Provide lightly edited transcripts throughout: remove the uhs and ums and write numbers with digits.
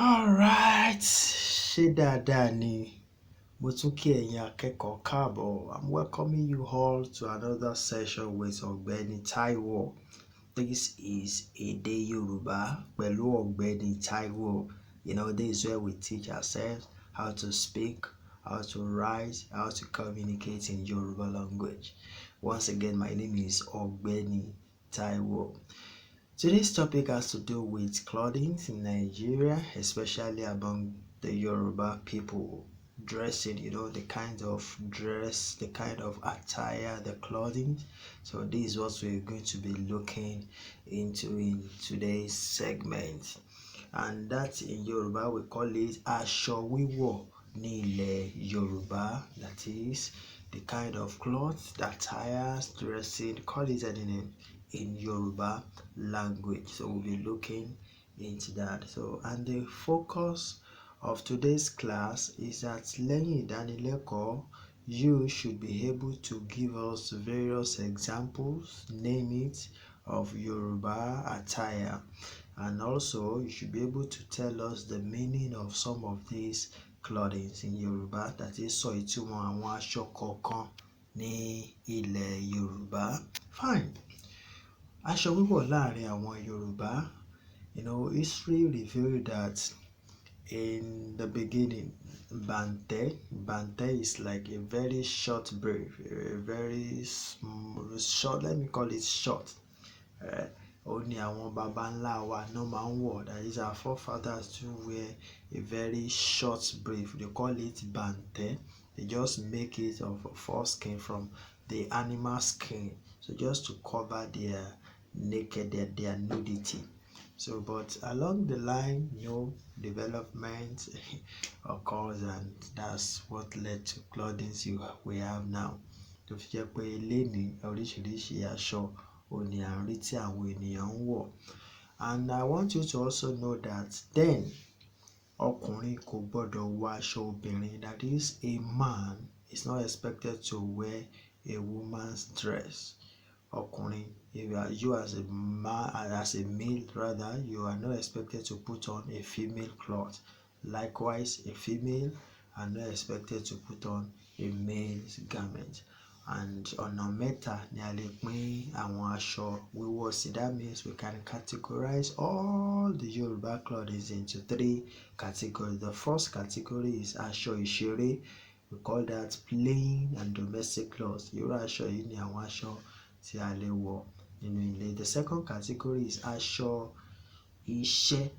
Alright, ṣé dáadáa ni? Mo tún kí ẹ̀yin akẹ́kọ̀ọ́ káàbọ̀. I'm welcoming you all to another session with Ọ̀gbẹ́ni Taiwo. This is Èdè Yorùbá pẹ̀lú Ọ̀gbẹ́ni Taiwo. This is where we teach ourselves how to speak, how to write, how to communicate in Yoruba language. Once again, my name is Ọ̀gbẹ́ni Taiwo. Today's topic has to do with clothing in Nigeria, especially among the Yoruba people. Dressing, the kind of dress, the kind of attire, the clothing. So this is what we're going to be looking into in today's segment. And that in Yoruba we call it aṣọ wíwọ ní ilẹ̀ Yoruba. That is the kind of clothes, the attires, dressing, call it anything in Yoruba language. So we'll be looking into that. And the focus of today's class is that lẹ́yìn ìdánilẹ́kọ̀ọ́, you should be able to give us various examples, name it, of Yoruba attire. And also, you should be able to tell us the meaning of some of these clothing in Yoruba. That is, sọ ìtumọ̀ àwọn aṣọ kọ̀ọ̀kan ní ilẹ̀ Yorùbá. Fine. Aṣọ wíwọ̀ láàrin àwọn Yorùbá, history revealed that in the beginning, Bante is like a very short brief, a very short, let me call it short. Ó ní àwọn baba ńlá wa náà máa ń wọ̀. That is, our forefathers to wear a very short brief. They call it Bante. They just make it of foreskin from the animal skin. So just to cover their naked, their nudity. So, but along the line, development occurs, and that's what led to clothing we have now. Tó fi jẹ́ pé lénìí oríṣiríṣi aṣọ òní à ń rí tí àwọn ènìyàn ń wọ̀. And I want you to also know that then ọkùnrin kò gbọdọ̀ wọ aṣọ obìnrin. That is, a man is not expected to wear a woman's dress. Ọkùnrin, you as a man, as a male rather, you are not expected to put on a female cloth. Likewise, a female are not expected to put on a male's garment. And ọ̀nà mẹ́ta ni a lè pín àwọn aṣọ wíwọ̀ sí. That means we can categorize all the Yoruba clothing into 3 categories. The first category is aṣọ ìṣeré. We call that plain and domestic clothes. Irú aṣọ yìí ni àwọn aṣọ tí a lè wọ̀ nínú ilé. The second category is aṣọ iṣẹ́.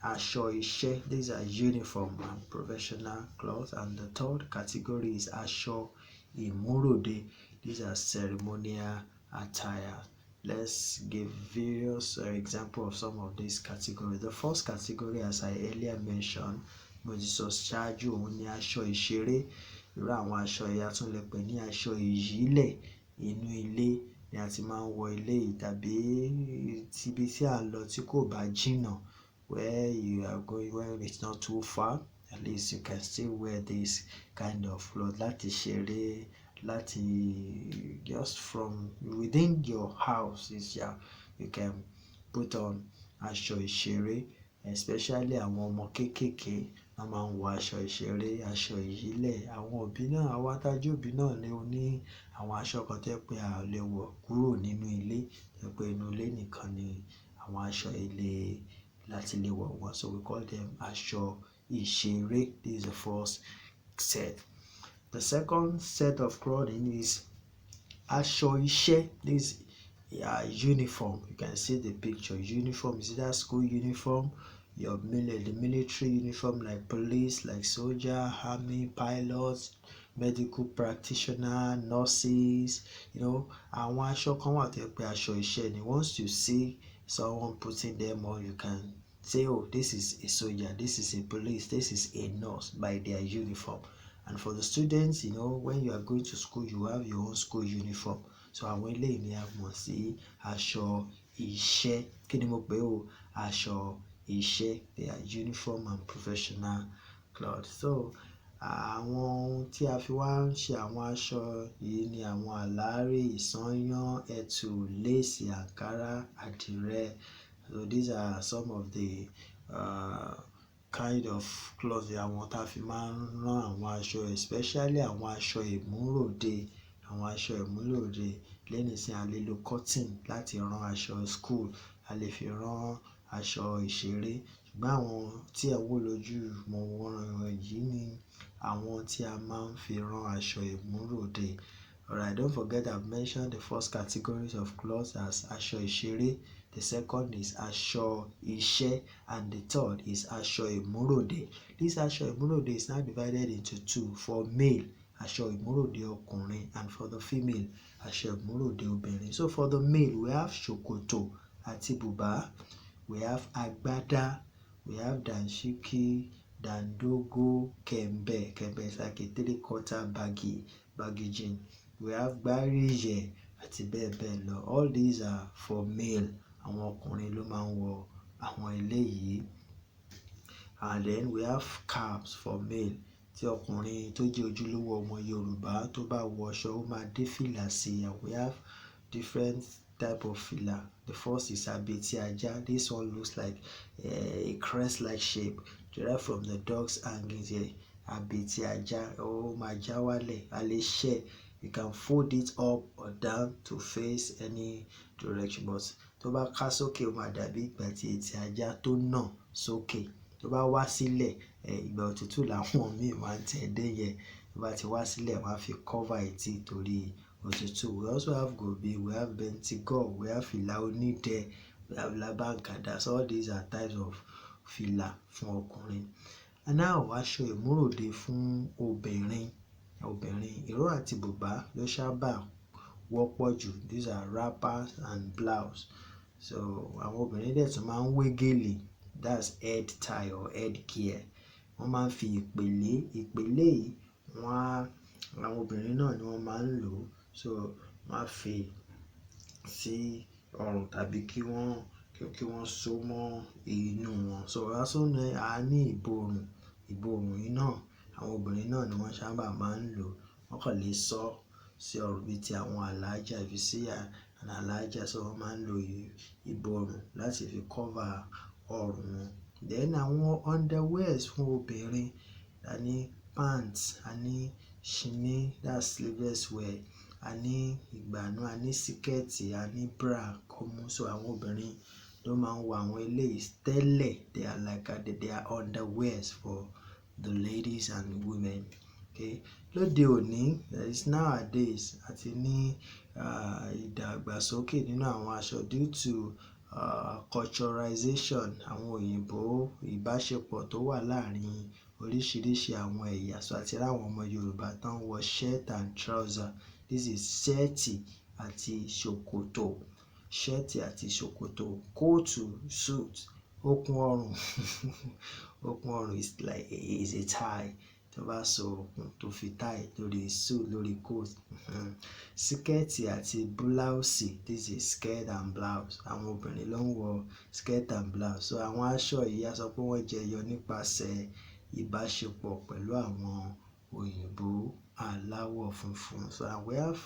Aṣọ iṣẹ́. These are uniform and professional clothes. And the third category is aṣọ ìmúròde. These are ceremonial attire. Let's give various examples of some of these categories. The first category, as I earlier mentioned, mo ti sọ ṣáájú, òun ni aṣọ ìṣeré. Irú àwọn aṣọ yìí a tún lè pè ní aṣọ ìyílẹ̀. Inú ilé ni a ti máa ń wọ ilé yìí, tàbí ibi tí a lọ tí kò bá jìnnà, where you are going when it's not too far. At least you can still wear this kind of clothes láti ṣeré, láti just from within your house. You can put on aṣọ ìṣeré, especially àwọn ọmọ kéékèèké wọ́n máa ń wọ aṣọ ìṣeré, aṣọ ìyílẹ̀. Àwọn òbí náà, àwa tájú òbí náà lè ní àwọn aṣọ kan tó jẹ́ pé a ò lè wọ̀ kúrò nínú ilé. Tó jẹ́ pé inú ilé nìkan ni àwọn aṣọ ilé láti lè wọ̀ wọ́n. So we call them aṣọ ìṣeré. This is the first set. The second set of clothing is aṣọ iṣẹ́. This is uniform. You can see the picture. Uniform is either school uniform, the military uniform, like police, like soldier, army, pilots, medical practitioner, nurses. Àwọn aṣọ kan wà tó jẹ́ pé aṣọ iṣẹ́ ni. Once you see someone putting them on, you can say, oh, this is a soldier, this is a police, this is a nurse, by their uniform. And for the students, when you are going to school, you have your own school uniform. So àwọn eléyìí ni a mọ̀ sí aṣọ iṣẹ́. Kí ni mo pè o? Aṣọ iṣẹ́. They are uniform and professional clothes. So àwọn ohun tí a fi wá ń ṣe àwọn aṣọ yìí ni àwọn àlárí, ìsányán, ẹ̀tù, lace, àǹkárá, àdìrẹ. So these are some of the kind of clothes àwọn tá fi máa ń rán àwọn aṣọ, especially àwọn aṣọ ìmúròde, àwọn aṣọ ìmúròde. Lẹ́yìn tí a lè lo cotton láti rán aṣọ school, a lè fi rán aṣọ ìṣeré. Ṣùgbọ́n àwọn tí ẹ wò lójú mo wọ́n yìí ni àwọn tí a máa ń fi rán aṣọ ìmúròde. Alright, don't forget I've mentioned the first categories of clothes as aṣọ ìṣeré, the second is aṣọ iṣẹ́, and the third is aṣọ ìmúròde. This aṣọ ìmúròde is now divided into two. For male, aṣọ ìmúròde ọkùnrin, and for the female, aṣọ ìmúròde obìnrin. So for the male, we have ṣòkòtò àti bùbá, we have agbádá, we have dànsíkí, dàndógó, kẹ̀m̀bẹ̀. Kẹ̀m̀bẹ̀ is like a 3/4 baggy jean. We have gbáríyẹ̀ àti bẹ́ẹ̀ bẹ́ẹ̀ lọ. All these are for male. Àwọn ọkùnrin ló máa ń wọ àwọn eléyìí. And then we have caps for male. Tí ọkùnrin tó jẹ́ ojúlówó ọmọ Yorùbá tó bá wọ aṣọ, ó máa dé fìlà sí i. And we have different type of fìlà. The first is abetí ajá. This one looks like a crest-like shape derived from the dog's hangings here. Abetí ajá, ó máa já wálẹ̀. A lè ṣẹ́, you can fold it up or down to face any direction, but tó bá ká sókè ó máa dàbí ìgbà tí etí ajá tó nà sókè. Tó bá wá sílẹ̀, ìgbà òtútù làwọn míì máa ń tẹ̀ dé yẹn. Tó bá ti wá sílẹ̀, wọ́n á fi cover etí torí òtútù. We also have gòbé, we have bentigo, we have fìlà onídẹ, we have labankada. So all these are types of fìlà fún ọkùnrin. And now aṣọ ìmúròde fún obìnrin. Obìnrin, ìró àti bùbá ló sábà wọ́pọ̀ jù. These are wrappers and blouse. So àwọn obìnrin dẹ̀ tún máa ń wé gèlè, that's head tie or head gear. Wọ́n máa ń fi ìpèlé yìí, àwọn obìnrin náà ni wọ́n máa ń lò. So wọ́n á fi sí ọrùn tàbí kí wọ́n so mọ́ inú wọn. So also a ní ìborùn yìí náà, àwọn obìnrin náà ni wọ́n sábà máa ń lò. Wọ́n kàn lè sọ sí ọrùn bíi ti àwọn alájà, if you see an alájà, so wọ́n máa ń lo ìborùn láti fi cover ọrùn wọn. Then àwọn underwears fún obìnrin, a ní pants, a ní chine, that's sleeveless wear, a ní ìgbànú, a ní síkẹ̀tì, a ní bra, kọ́mú. So àwọn obìnrin ló máa ń wọ àwọn eléyìí tẹ́lẹ̀. They are underwears for the ladies and women. Okay. Lóde òní, there is nowadays àti ní ìdàgbàsókè nínú àwọn aṣọ due to culturization, àwọn òyìnbó, ìbáṣepọ̀ tó wà láàrin oríṣiríṣi àwọn ẹ̀yà. So àti láwọn ọmọ Yorùbá tán wọ shirt and trouser. This is ṣẹ́ẹ̀tì àti ṣòkòtò. Ṣẹ́ẹ̀tì àti ṣòkòtò. Kóòtù, suit, okùn ọrùn. Okùn ọrùn is a tie. Tó bá so okùn tó fi tie lórí suit, lórí coat. Síkẹ̀tì àti blouse. This is skirt and blouse. Àwọn obìnrin ló ń wọ skirt and blouse. So àwọn aṣọ yìí a sọ pé wọ́n jẹyọ nípasẹ̀ ìbáṣepọ̀ pẹ̀lú àwọn òyìnbó aláwọ̀ funfun. So we have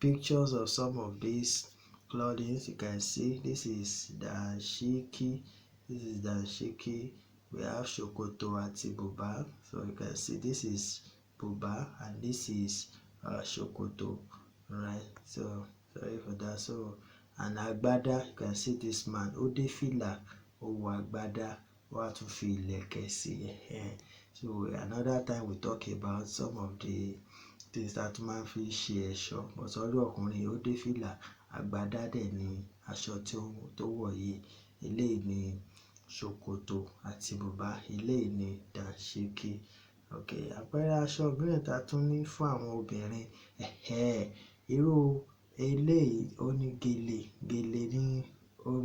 pictures of some of these clothing. You can see this is dànsíkí. This is dànsíkí. We have ṣòkòtò àti bùbá. So you can see this is bùbá and this is ṣòkòtò. Right. So sorry for that. So and agbádá, you can see this man, ó dé fìlà, ó wọ agbádá, ó wá tún fi ìlẹ̀kẹ̀ sí. So another time we talk about some of the things that man fi ṣe ẹ̀ṣọ́. But ọ̀dọ̀ ọkùnrin, ó dé fìlà, agbádá dẹ̀ ni aṣọ tó wọ̀ yìí. Eléyìí ni ṣòkòtò àti bùbá. Eléyìí ni dànsíkí. Okay, àpẹẹrẹ aṣọ mìíràn tá tún ní fún àwọn obìnrin. Irú eléyìí ó ní gèlè. Gèlè ni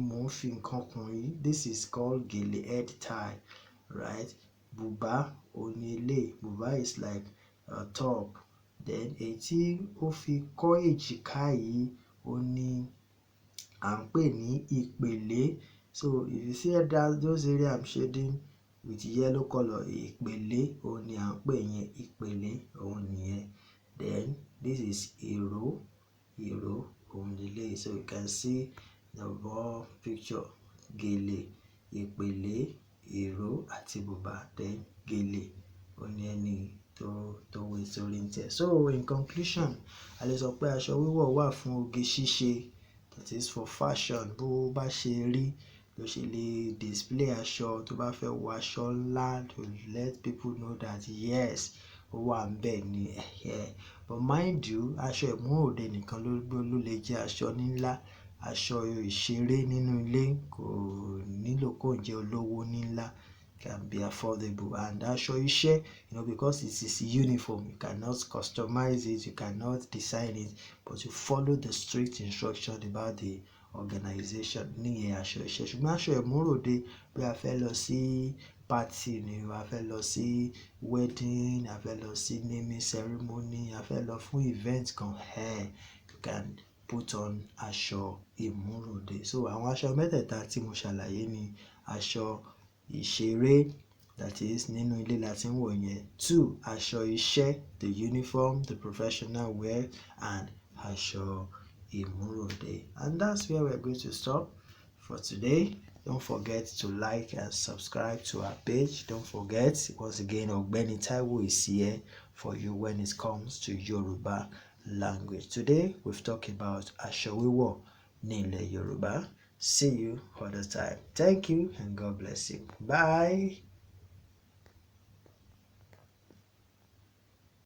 mò ń fi nǹkan kùn yìí. This is called gèlè, head tie. Right. Bùbá ó ní eléyìí. Bùbá is like a top. Then èyí tí ó fi kọ́ èjìká yìí ó ní à ń pè ní ìpèlé. So if you see those areas I'm shading with yellow color, ìpèlé òun ni à ń pè yẹn. Ìpèlé òun nìyẹn. Then this is ìró òun lélẹ́yìí. So you can see the ball picture. Gèlè, ìpèlé, ìró àti bùbá, then gèlè ó ní ẹni tó wé sórí ń tẹ̀. So in conclusion, a lè sọ pé aṣọ wíwọ̀ wà fún oge ṣíṣe, that is for fashion. Bó bá ṣe rí ló ṣe lè display aṣọ. Tó bá fẹ́ wọ aṣọ ńlá to let people know that yes, ó wà ńbẹ̀ ni. But mind you, aṣọ ìmúròde nìkan ló lè jẹ́ aṣọ ńlá. Aṣọ ìṣeré nínú ilé kò nílò kó jẹ́ olówó ńlá, can be affordable. And aṣọ iṣẹ́, because it is uniform, you cannot customize it, you cannot design it, but you follow the strict instruction about the organization ní aṣọ iṣẹ́. Ṣùgbọ́n aṣọ ìmúròde, bí a fẹ́ lọ sí party ni, a fẹ́ lọ sí wedding, a fẹ́ lọ sí naming ceremony, a fẹ́ lọ fún event kan, you can put on aṣọ ìmúròde. So àwọn aṣọ mẹ́tẹ̀ẹ̀ta tí mo ṣàlàyé ni aṣọ ìṣeré, that is nínú ilé la ti ń wọ̀ yẹn. 2, aṣọ iṣẹ́, the uniform, the professional wear, and aṣọ ìmúròde. And that's where we're going to stop for today. Don't forget to like and subscribe to our page. Don't forget, once again, Ọ̀gbẹ́ni Taiwo is here for you when it comes to Yoruba language. Today, we've talked about aṣọ wíwọ̀ ní ilẹ̀ Yoruba. See you other time. Thank you and God bless you. Bye.